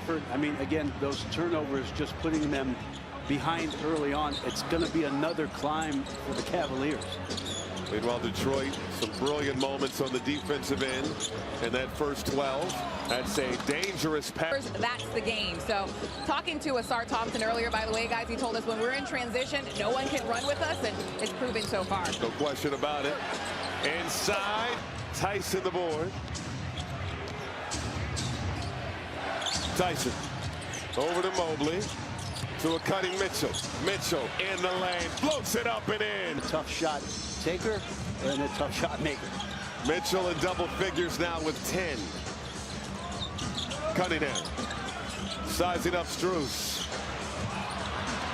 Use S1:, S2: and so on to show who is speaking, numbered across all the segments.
S1: effort. I mean, again, those turnovers just putting them behind early on. It's going to be another climb for the Cavaliers.
S2: Meanwhile, Detroit, some brilliant moments on the defensive end in that first 12. That's a dangerous pass.
S3: That's the game. So talking to Asar Thompson earlier, by the way, guys, he told us when we're in transition, no one can run with us, and it's proven so far.
S2: No question about it. Inside, Tyson the board. Tyson over to Mobley. To a cutting Mitchell. Mitchell in the lane, floats it up and in.
S1: Tough shot taker and a tough shot maker.
S2: Mitchell in double figures now with 10. Cunningham sizing up Strus.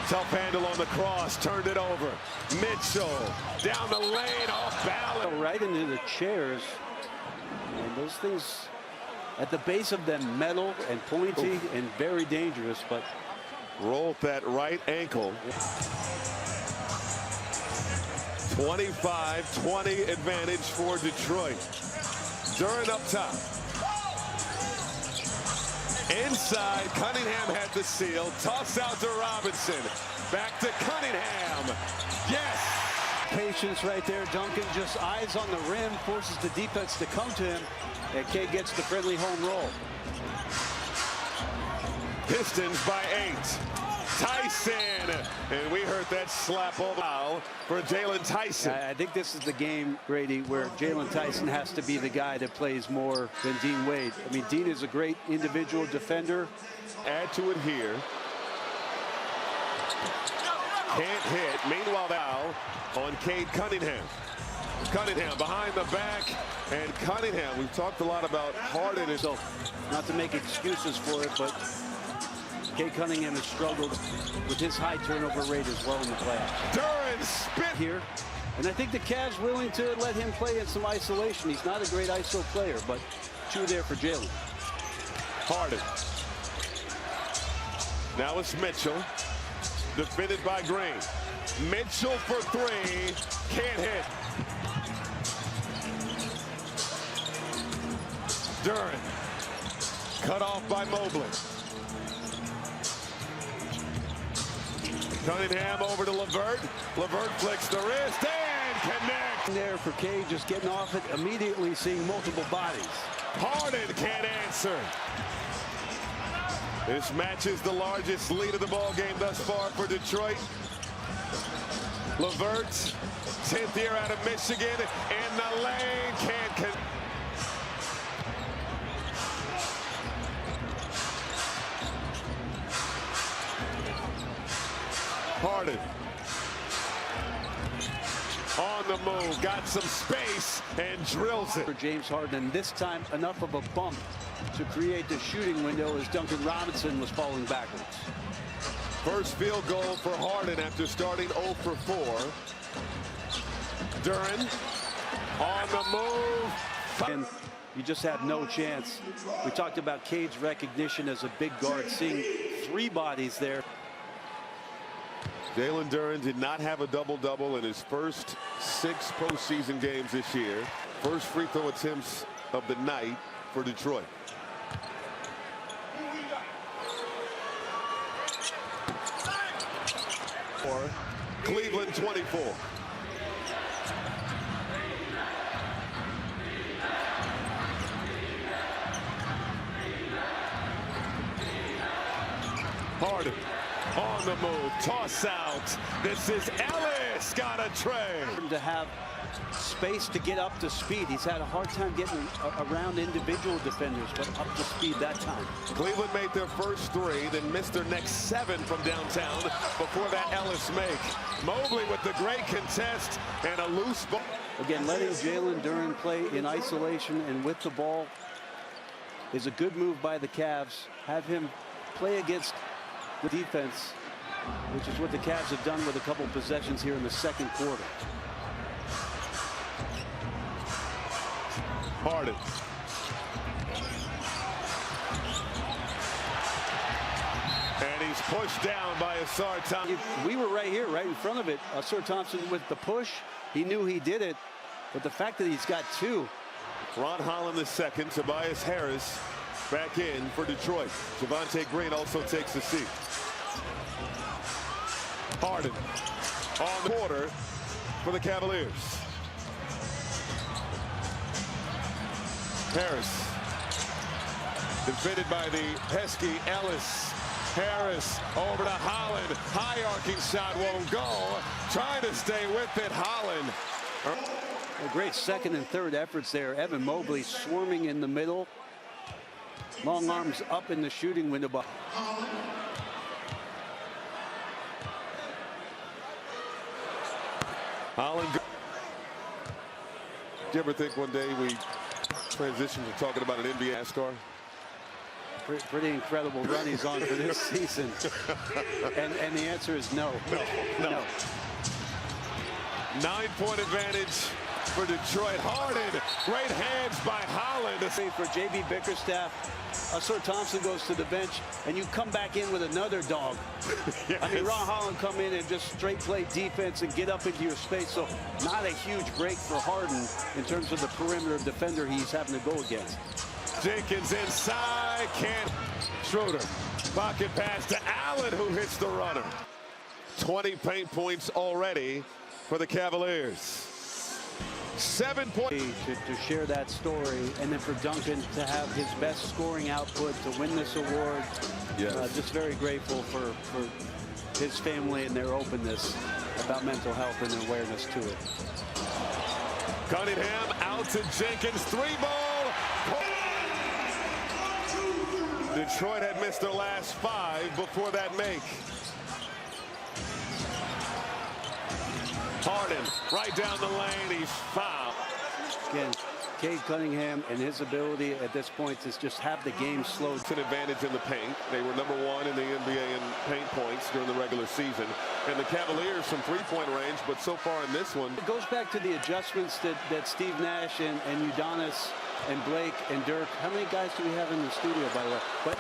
S2: Tough handle on the cross, turned it over. Mitchell down the lane, off balance.
S1: Right into the chairs. And those things at the base of them, metal and pointy and very dangerous, but
S2: rolled that right ankle. 25-20 advantage for Detroit. Duran up top. Inside, Cunningham had the seal. Toss out to Robinson. Back to Cunningham. Yes!
S1: Patience right there. Duncan just eyes on the rim, forces the defense to come to him. And K gets the friendly home roll.
S2: Pistons by 8. Tyson, and we heard that slap over for Jalen Tyson.
S1: I think this is the game, Grady, where Jalen Tyson has to be the guy that plays more than Dean Wade. I mean, Dean is a great individual defender.
S2: Add to it here. Can't hit. Meanwhile, now on Cade Cunningham. Cunningham behind the back, and Cunningham. We've talked a lot about Harden.
S1: So, not to make excuses for it, but Cade Cunningham has struggled with his high turnover rate as well in the playoffs.
S2: Duran spit
S1: here, and I think the Cavs willing to let him play in some isolation. He's not a great ISO player, but 2 there for Jalen.
S2: Harden. Now it's Mitchell, defended by Green. Mitchell for 3, can't hit. Duran, cut off by Mobley. Cunningham over to LeVert. LeVert flicks the wrist and connects.
S1: There for Cade, just getting off it, immediately seeing multiple bodies.
S2: Harden can't answer. This match is the largest lead of the ball game thus far for Detroit. LeVert, 10th year out of Michigan, in the lane, can't connect. Harden on the move, got some space and drills it.
S1: For James Harden, and this time enough of a bump to create the shooting window as Duncan Robinson was falling backwards.
S2: First field goal for Harden after starting 0 for 4. Duran on the move.
S1: And you just have no chance. We talked about Cade's recognition as a big guard, seeing 3 bodies there.
S2: Jalen Duran did not have a double-double in his first 6 postseason games this year. First free throw attempts of the night for Detroit. Cleveland 24. Harden on the move, toss out. This is Ellis, got a tray.
S1: To have space to get up to speed. He's had a hard time getting around individual defenders, but up to speed that time.
S2: Cleveland made their first 3, then missed their next 7 from downtown before that Ellis make. Mobley with the great contest and a loose ball.
S1: Again, letting Jalen Duran play in isolation and with the ball is a good move by the Cavs. Have him play against the defense, which is what the Cavs have done with a couple possessions here in the second quarter.
S2: Harden. And he's pushed down by Asar Thompson.
S1: We were right here, right in front of it. Asar Thompson with the push. He knew he did it, but the fact that he's got 2.
S2: Ron Holland the second, Tobias Harris back in for Detroit. Javonte Green also takes the seat. Harden on the quarter for the Cavaliers. Harris defended by the pesky Ellis. Harris over to Holland. High arcing shot won't go. Trying to stay with it. Holland.
S1: A great second and third efforts there. Evan Mobley swarming in the middle. Long arms up in the shooting window.
S2: Holland. Do you ever think one day we transition to talking about an NBA NASCAR?
S1: Pretty incredible run he's on for this season. And the answer is no. No.
S2: 9-point advantage for Detroit. Harden. Great hands by Holland.
S1: For J.B. Bickerstaff, Sir Thompson goes to the bench, and you come back in with another dog.
S2: Yes.
S1: I mean, Ron Holland come in and just straight play defense and get up into your space. So not a huge break for Harden in terms of the perimeter defender he's having to go against.
S2: Jenkins inside, can't. Schroeder, pocket pass to Allen, who hits the runner. 20 paint points already for the Cavaliers. 7 points.
S1: To share that story, and then for Duncan to have his best scoring output to win this award.
S2: Yes.
S1: Just very grateful for his family and their openness about mental health and awareness to it.
S2: Cunningham out to Jenkins, 3-ball. Detroit had missed their last 5 before that make. Harden right down the lane. He's fouled.
S1: Again, Cade Cunningham and his ability at this point to just have the game slowed.
S2: It's an advantage in the paint. They were #1 in the NBA in paint points during the regular season. And the Cavaliers from 3-point range, but so far in this one.
S1: It goes back to the adjustments that Steve Nash and Udonis and Blake and Dirk. How many guys do we have in the studio, by the way? But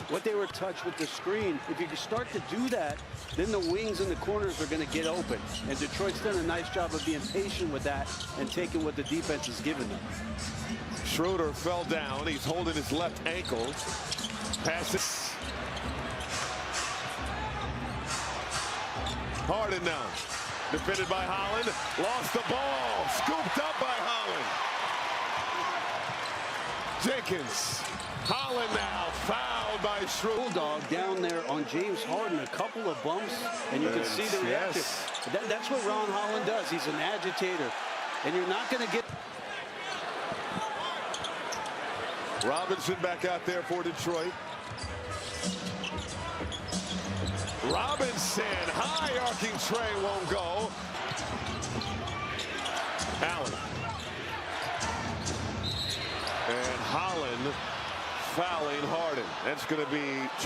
S1: what they were touched with the screen. If you can start to do that, then the wings and the corners are going to get open. And Detroit's done a nice job of being patient with that and taking what the defense has given them.
S2: Schroeder fell down. He's holding his left ankle. Passes. Harden now. Defended by Holland. Lost the ball. Scooped up by Holland. Jenkins. Holland now fouled by Schroeder.
S1: Bulldog down there on James Harden, a couple of bumps, and you can see the reaction.
S2: Yes.
S1: That's what Ron Holland does. He's an agitator, and you're not going to get.
S2: Robinson back out there for Detroit. Robinson, high arcing tray won't go. Allen. And Holland fouling Harden. That's going to be 2.